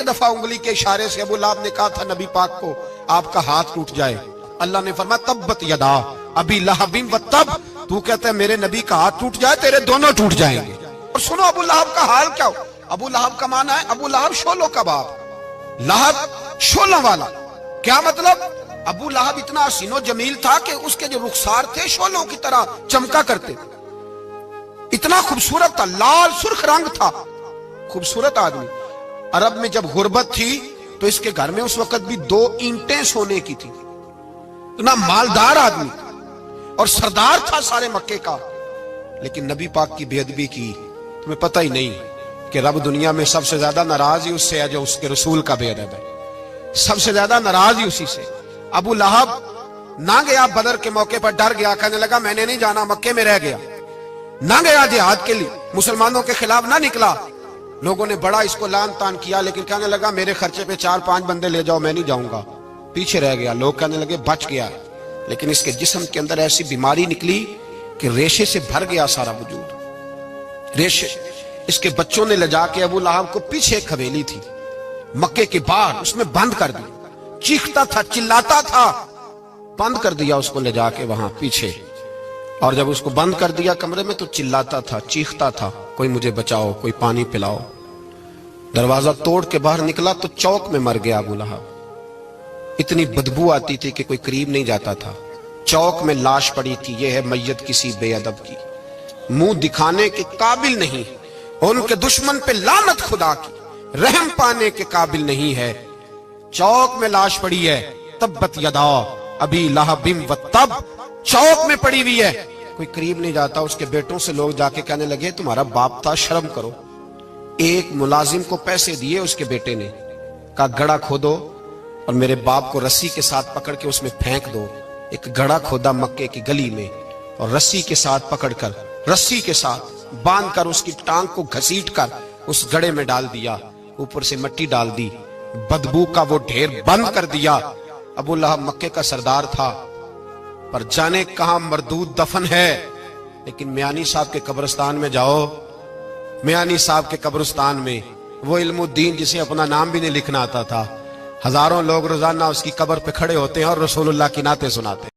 एक दफा उंगली के इशारे से अबू लहब ने कहा था नबी पाक को आपका हाथ टूट जाए, अल्लाह ने फरमाया तब्बत यदा अबी लहबिन व तब, तू कहता है मेरे नबी का हाथ टूट जाए तेरे दोनों टूट जाएंगे। और सुनो अबू लहब का हाल क्या हो। अबू लहब का माना है अबू लहब शोलों का बाप, लहब शोलों वाला। क्या मतलब? अबू लहब इतना हसीनो जमील था कि उसके जो रुखसार थे शोलों की तरह चमका करते, इतना खूबसूरत था, लाल सुर्ख रंग था, खूबसूरत आदमी। अरब में जब गुर्बत थी तो इसके घर में उस वक्त भी 2 ईंटें सोने की थी। इतना मालदार आदमी और सरदार था सारे मक्के का, लेकिन नबी पाक की बेअदबी की। तुम्हें पता ही नहीं कि रब दुनिया में सबसे ज्यादा नाराज ही उससे है जो उसके रसूल का बेअदब है, सबसे ज्यादा नाराज ही उसी से। अबू लहब ना गया बदर के मौके पर, डर गया, कहने लगा मैंने नहीं जाना, मक्के में रह गया, ना गया जिहाद के लिए, मुसलमानों के खिलाफ ना निकला। लोगों ने बड़ा इसको लान तान किया, लेकिन कहने लगा मेरे खर्चे पे 4-5 बंदे ले जाओ, मैं नहीं जाऊंगा, पीछे रह गया। लोग कहने लगे बच गया, लेकिन इसके जिस्म के अंदर ऐसी बीमारी निकली कि रेशे से भर गया सारा वजूद, रेशे। इसके बच्चों ने ले जाके अबू लहब को पीछे एक हवेली थी मक्के के बाहर, उसमें बंद कर दिया। चीखता था, चिल्लाता था, बंद कर दिया उसको ले जाके वहां पीछे। और जब उसको बंद कर दिया कमरे में तो चिल्लाता था, चीखता था, कोई मुझे बचाओ, कोई पानी पिलाओ। दरवाजा तोड़ के बाहर निकला तो चौक में मर गया अबू लहब। इतनी बदबू आती थी कि कोई करीब नहीं जाता था। चौक में लाश पड़ी थी, यह है मैयत किसी बेअदब की, मुंह दिखाने के काबिल नहीं, उनके दुश्मन पे लानत खुदा की, रहम पाने के काबिल नहीं है। चौक में लाश पड़ी है, तब्बत यदा अबी लहबिन व तब, चौक में पड़ी हुई है, कोई करीब नहीं जाता। उसके बेटों से लोग जाके कहने लगे तुम्हारा बाप था, शर्म करो। एक मुलाजिम को पैसे दिए उसके बेटे ने, कहा गड़ा खोदो और मेरे बाप को रस्सी के साथ पकड़ के उसमें फेंक दो। एक गड़ा खोदा मक्के की गली में और रस्सी के साथ पकड़कर, रस्सी के साथ बांधकर उसकी टांग को घसीट कर उस गड़े में डाल दिया, ऊपर से मिट्टी डाल दी, बदबू का वो ढेर बंद कर दिया। अबू लहब मक्के का सरदार था, पर जाने कहां मरदूद दफन है। लेकिन मियानी साहब के कब्रिस्तान में जाओ, मियानी साहब के कब्रिस्तान में वो इल्मुद्दीन जिसे अपना नाम भी नहीं लिखना आता था, हजारों लोग रोजाना उसकी कब्र पे खड़े होते हैं और रसूलुल्लाह की नाते सुनाते हैं।